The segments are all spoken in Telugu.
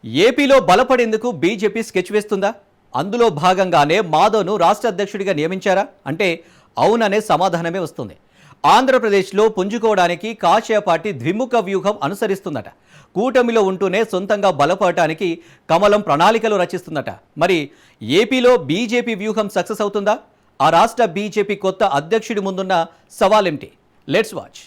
ఏపీలో బలపడేందుకు బీజేపీ స్కెచ్ వేస్తుందా? అందులో భాగంగానే మాధవ్ను రాష్ట్ర అధ్యక్షుడిగా నియమించారా అంటే అవుననే సమాధానమే వస్తుంది. ఆంధ్రప్రదేశ్లో పుంజుకోవడానికి కాషాయ పార్టీ ద్విముఖ వ్యూహం అనుసరిస్తుందట. కూటమిలో ఉంటూనే సొంతంగా బలపడటానికి కమలం ప్రణాళికలు రచిస్తుందట. మరి ఏపీలో బీజేపీ వ్యూహం సక్సెస్ అవుతుందా? ఆ రాష్ట్ర బీజేపీ కొత్త అధ్యక్షుడి ముందున్న సవాలేంటి? Let's watch.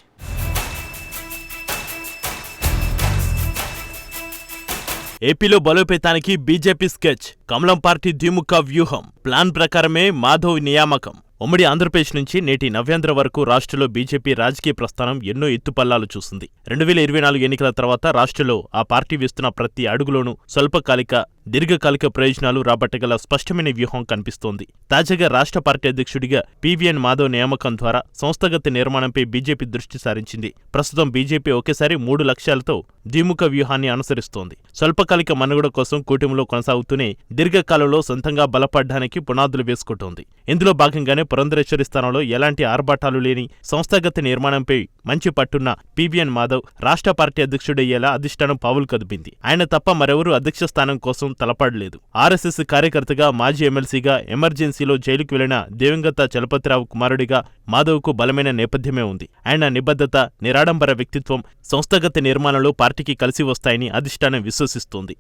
ఏపీలో బలోపేతానికి బీజేపీ స్కెచ్, కమలం పార్టీ ద్విముఖ వ్యూహం. ప్లాన్ ప్రకారమే మాధవ్ నియామకం. ఉమ్మడి ఆంధ్రప్రదేశ్ నుంచి నేటి నవ్యాంధ్ర వరకు రాష్ట్రంలో బీజేపీ రాజకీయ ప్రస్థానం ఎన్నో ఎత్తుపల్లాలు చూసింది. 2024 ఎన్నికల తర్వాత రాష్ట్రంలో ఆ పార్టీ వేస్తున్న ప్రతి అడుగులోనూ స్వల్పకాలిక, దీర్ఘకాలిక ప్రయోజనాలు రాబట్టగల స్పష్టమైన వ్యూహం కనిపిస్తోంది. తాజాగా రాష్ట్ర పార్టీ అధ్యక్షుడిగా పీవీఎన్ మాధవ్ నియామకం ద్వారా సంస్థాగత నిర్మాణంపై బీజేపీ దృష్టి సారించింది. ప్రస్తుతం బీజేపీ ఒకేసారి 3 లక్ష్యాలతో ద్విముఖ వ్యూహాన్ని అనుసరిస్తోంది. స్వల్పకాలిక మనుగడ కోసం కూటమిలో కొనసాగుతూనే దీర్ఘకాలంలో సొంతంగా బలపడ్డానికి పునాదులు వేసుకుంటోంది. ఇందులో భాగంగానే పురంధరేశ్వరి స్థానంలో ఎలాంటి ఆర్భాటాలు లేని సంస్థాగత నిర్మాణంపై మంచి పట్టున్న పీవీఎన్ మాధవ్ రాష్ట్ర పార్టీ అధ్యక్షుడయ్యేలా అధిష్టానం పావులు కదిపింది. ఆయన తప్ప మరెవరూ అధ్యక్ష స్థానం కోసం తలపడలేదు. ఆర్ఎస్ఎస్ కార్యకర్తగా, మాజీ ఎమ్మెల్సీగా, ఎమర్జెన్సీలో జైలుకు వెళ్లిన దివంగత చలపతిరావు కుమారుడిగా మాధవ్కు బలమైన నేపథ్యమే ఉంది. ఆయన నిబద్ధత, నిరాడంబర వ్యక్తిత్వం సంస్థాగత నిర్మాణంలో పార్టీకి కలిసి వస్తాయని అధిష్టానం విశ్వసిస్తోంది.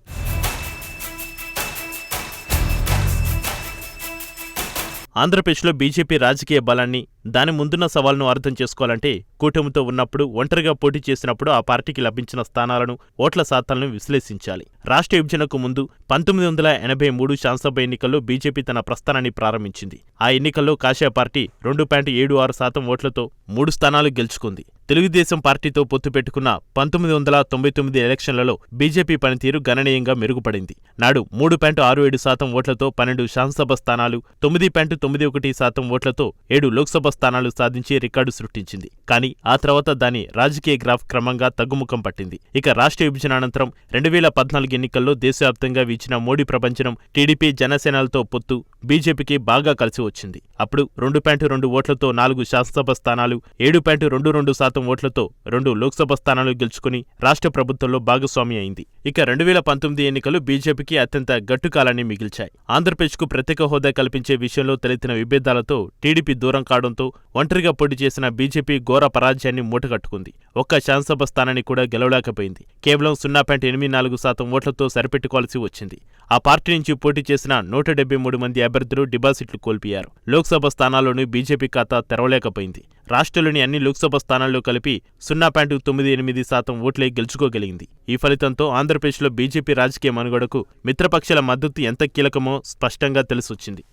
ఆంధ్రప్రదేశ్లో బీజేపీ రాజకీయ బలాన్ని, దాని ముందున్న సవాల్ను అర్థం చేసుకోవాలంటే కూటమితో ఉన్నప్పుడు, ఒంటరిగా పోటీ చేసినప్పుడు ఆ పార్టీకి లభించిన స్థానాలను, ఓట్ల శాతాలను విశ్లేషించాలి. రాష్ట్ర విభజనకు ముందు 1983 శాసనసభ ఎన్నికల్లో బీజేపీ తన ప్రస్థానాన్ని ప్రారంభించింది. ఆ ఎన్నికల్లో కాషాయ పార్టీ 2.76% ఓట్లతో 3 స్థానాలు గెలుచుకుంది. తెలుగుదేశం పార్టీతో పొత్తు పెట్టుకున్న 1999 ఎలక్షన్లలో బీజేపీ పనితీరు గణనీయంగా మెరుగుపడింది. నాడు 3.67% ఓట్లతో 12 శాసనసభ స్థానాలు, 9.91% ఓట్లతో 7 లోక్సభ స్థానాలు సాధించి రికార్డు సృష్టించింది. కానీ ఆ తర్వాత దాని రాజకీయ గ్రాఫ్ క్రమంగా తగ్గుముఖం పట్టింది. ఇక రాష్ట్ర విభజన అనంతరం 2014 ఎన్నికల్లో దేశవ్యాప్తంగా వీచిన మోడీ ప్రపంచనం, టీడీపీ, జనసేనలతో పొత్తు బీజేపీకి బాగా కలిసి వచ్చింది. అప్పుడు 2.2 ఓట్లతో 4 శాసనసభ స్థానాలు, 7.22% ఓట్లతో 2 లోక్సభ స్థానాలు గెలుచుకుని రాష్ట్ర ప్రభుత్వంలో భాగస్వామి అయింది. ఇక 2019 ఎన్నికలు బీజేపీకి అత్యంత గట్టుకాలాన్ని మిగిల్చాయి. ఆంధ్రప్రదేశ్కు ప్రత్యేక హోదా కల్పించే విషయంలో తలెత్తిన విభేదాలతో టీడీపీ దూరం కావడంతో ఒంటరిగా పోటీ చేసిన బీజేపీ ఘోర పరాజయాన్ని మూటగట్టుకుంది. ఒక్క శాసనసభ స్థానాన్ని కూడా గెలవలేకపోయింది. కేవలం 0.84% ఓట్లతో సరిపెట్టుకోవాల్సి వచ్చింది. ఆ పార్టీ నుంచి పోటీ చేసిన 173 మంది అభ్యర్థులు డిపాజిట్లు కోల్పోయారు. లోక్సభ స్థానాల్లోనూ బీజేపీ ఖాతా తెరవలేకపోయింది. రాష్ట్రంలోని అన్ని లోక్సభ స్థానాల్లో కలిపి 0.98% ఓట్లే గెలుచుకోగలిగింది. ఈ ఫలితంతో ఆంధ్రప్రదేశ్లో బీజేపీ రాజకీయ మనుగడకు మిత్రపక్షాల మద్దతు ఎంత కీలకమో స్పష్టంగా తెలిసొచ్చింది.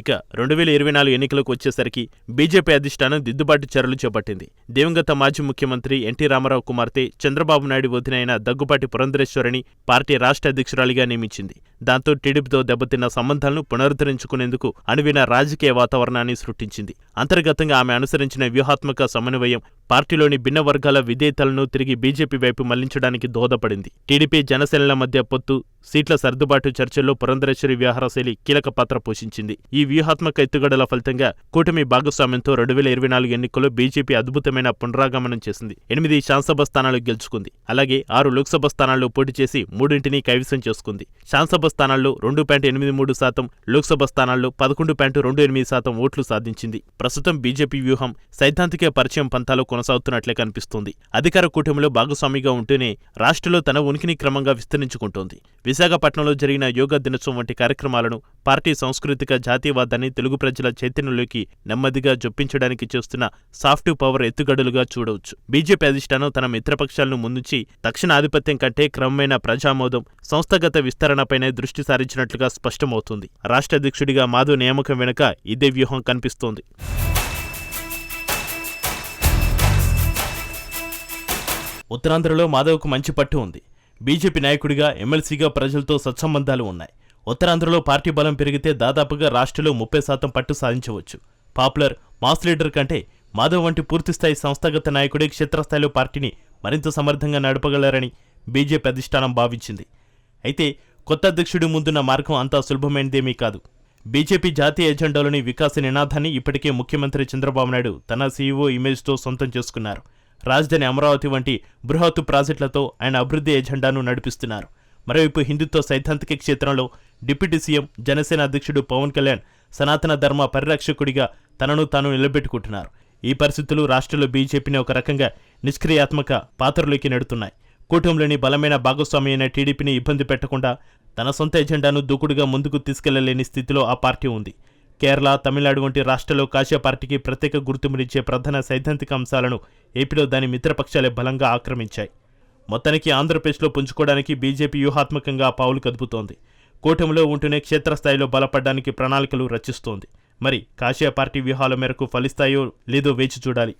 ఇక 2024 ఎన్నికలకు వచ్చేసరికి బీజేపీ అధిష్టానం దిద్దుబాటు చర్యలు చేపట్టింది. దివంగత మాజీ ముఖ్యమంత్రి ఎన్టీ రామారావు కుమార్తె, చంద్రబాబు నాయుడు వదిన అయిన దగ్గుబాటి పురంధరేశ్వరిని పార్టీ రాష్ట్ర అధ్యక్షురాలిగా నియమించింది. దాంతో టీడీపీతో దెబ్బతిన్న సంబంధాలను పునరుద్ధరించుకునేందుకు అనువైన రాజకీయ వాతావరణాన్ని సృష్టించింది. అంతర్గతంగా ఆమె అనుసరించిన వ్యూహాత్మక సమన్వయం పార్టీలోని భిన్న వర్గాల విధేయతలను తిరిగి బీజేపీ వైపు మళ్లించడానికి దోహదపడింది. టీడీపీ, జనసేనల మధ్య పొత్తు, సీట్ల సర్దుబాటు చర్చల్లో పురంధరేశ్వరి వ్యవహారశైలి కీలక పాత్ర పోషించింది. ఈ వ్యూహాత్మక ఎత్తుగడల ఫలితంగా కూటమి భాగస్వామ్యంతో 2024 ఎన్నికల్లో బీజేపీ అద్భుతమైన పునరాగమనం చేసింది. 8 శాసనసభ స్థానాలు గెలుచుకుంది. అలాగే 6 లోక్సభ స్థానాల్లో పోటీ చేసి 3 కైవసం చేసుకుంది. శాసనసభ స్థానాల్లో 2.83%, లోక్సభ స్థానాల్లో 11.28% ఓట్లు సాధించింది. ప్రస్తుతం బీజేపీ వ్యూహం సైద్ధాంతిక పరిచయం పంతాలో కొనసాగుతున్నట్లే కనిపిస్తోంది. అధికార కూటమిలో భాగస్వామిగా ఉంటూనే రాష్ట్రంలో తన ఉనికిని క్రమంగా విస్తరించుకుంటోంది. విశాఖపట్నంలో జరిగిన యోగా దినోత్సవం వంటి కార్యక్రమాలను పార్టీ సాంస్కృతిక జాతీయవాదాన్ని తెలుగు ప్రజల చైతన్యంలోకి నెమ్మదిగా జొప్పించడానికి చేస్తున్న సాఫ్ట్ పవర్ ఎత్తుగడలుగా చూడవచ్చు. బీజేపీ అధిష్టానం తన మిత్రపక్షాలను ముందుంచి తక్షణ ఆధిపత్యం కంటే క్రమమైన ప్రజామోదం, సంస్థాగత విస్తరణపైనే దృష్టి సారించినట్లుగా స్పష్టమవుతుంది. రాష్ట్ర అధ్యక్షుడిగా మాధవ్ నియామకం వెనుక ఇదే వ్యూహం కనిపిస్తోంది. ఉత్తరాంధ్రలో మాధవ్కు మంచి పట్టు ఉంది. బీజేపీ నాయకుడిగా, ఎమ్మెల్సీగా ప్రజలతో సత్సంబంధాలు ఉన్నాయి. ఉత్తరాంధ్రలో పార్టీ బలం పెరిగితే దాదాపుగా రాష్ట్రంలో 30% పట్టు సాధించవచ్చు. పాపులర్, మాస్ లీడర్ కంటే మాధవ్ వంటి పూర్తిస్థాయి సంస్థాగత నాయకుడే క్షేత్రస్థాయిలో పార్టీని మరింత సమర్థంగా నడపగలరని బీజేపీ అధిష్టానం భావించింది. అయితే కొత్త అధ్యక్షుడి ముందున్న మార్గం అంతా సులభమైనదేమీ కాదు. బీజేపీ జాతీయ ఎజెండాలోని వికాస నినాదాన్ని ఇప్పటికే ముఖ్యమంత్రి చంద్రబాబు నాయుడు తన సీఈఓ ఇమేజ్తో సొంతం చేసుకున్నారు. రాజధాని అమరావతి వంటి బృహత్తు ప్రాజెక్టులతో ఆయన అభివృద్ధి ఎజెండాను నడిపిస్తున్నారు. మరోవైపు హిందుత్వ సైద్ధాంతిక క్షేత్రంలో డిప్యూటీ సీఎం జనసేన అధ్యక్షుడు పవన్ కళ్యాణ్ సనాతన ధర్మ పరిరక్షకుడిగా తనను తాను నిలబెట్టుకుంటున్నారు. ఈ పరిస్థితులు రాష్ట్రంలో బీజేపీని ఒక రకంగా నిష్క్రియాత్మక పాత్రలోకి నెడుతున్నాయి. కూటమిలోని బలమైన భాగస్వామి అయిన టీడీపీని ఇబ్బంది పెట్టకుండా తన సొంత ఎజెండాను దూకుడుగా ముందుకు తీసుకెళ్లలేని స్థితిలో ఆ పార్టీ ఉంది. కేరళ, తమిళనాడు వంటి రాష్ట్రాల్లో కాషాయ పార్టీకి ప్రత్యేక గుర్తింపునిచ్చే ప్రధాన సైద్ధాంతిక అంశాలను ఏపీలో దాని మిత్రపక్షాలే బలంగా ఆక్రమించాయి. మొత్తానికి ఆంధ్రప్రదేశ్లో పుంజుకోవడానికి బీజేపీ వ్యూహాత్మకంగా పావులు కదుపుతోంది. కూటమిలో ఉంటూనే క్షేత్రస్థాయిలో బలపడడానికి ప్రణాళికలు రచిస్తోంది. మరి కాషాయ పార్టీ వ్యూహాల మేరకు ఫలిస్తాయో లేదో వేచి చూడాలి.